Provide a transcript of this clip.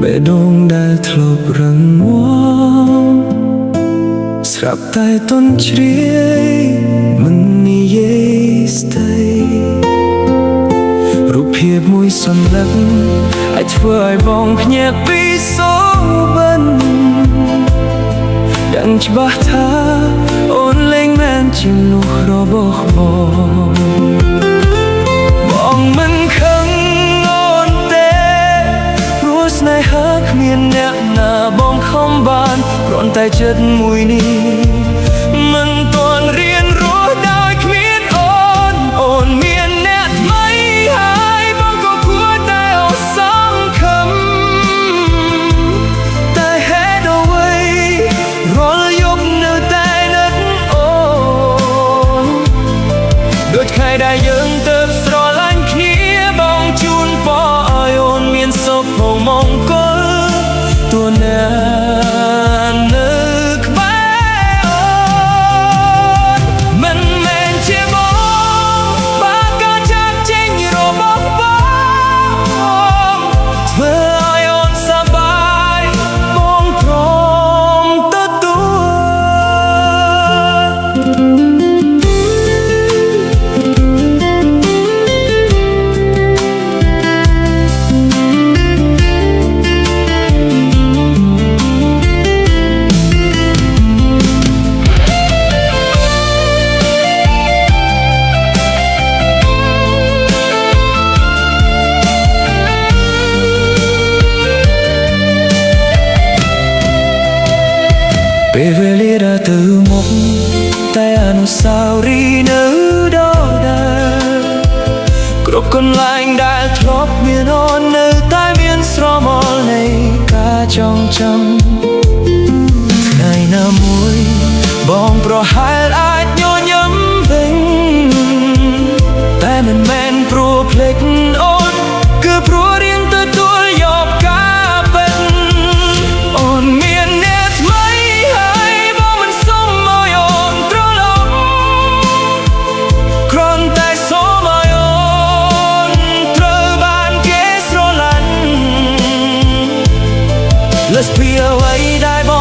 បេះដូងដែលធ្លាប់រឹងមាំស្រាប់តែទន់ជ្រាយមិននិយាយស្ដីរូបភាពមួយសន្លឹកអាចធ្វើឲ្យបងភ្ញាក់ពីសូរបិនដឹងច្បាស់ថាអូនលែងមែនជាមនុស្សរបស់បងមិនខឹងអូនទេព្រោះស្នេហាគ្មានអ្នកណាបងខំបានគ្រាន់តែចិត្តមួយនេះមិនទាន់រៀនរស់ដោយគ្មានអូនមានអ្នកថ្មីហើយបងក៏គួរតែអស់សង្ឃឹមតែហេតុអ្វីរាល់យប់នៅតែនឹកអូនដូចថ្ងៃដែលយើងទៅស្រឡាញ់គ្នាបងជូនពរឲ្យអូនមានសុខផងមង្គលទោះណានៅក្បែរអូនមិនមែនជាបងបើក៏ចាប់ចេញរបស់បងធ្វើឲ្យអូនសប្បាយបងព្រមទទួលពេលវេលាដើរទៅមុខតែអនុស្សាវរីយ៍នៅដដែលគ្រប់កន្លែងដែលធ្លាប់មានអូននៅតែមានស្រមោលនៃការចងចាំថ្ងៃណាមួយបងប្រហែលអាចញញឹមវិញតែមិនមែនព្រោះភ្លេចអូនគឺព្រោះរៀនទទួលយកការពិតអូនមានអ្នកថ្មីហើយបងមិនសុំឲ្យអូនត្រឡប់គ្រាន់តែសុំឲ្យអូនត្រូវបានគេស្រឡាញ់លើសពីអ្វីដែលបង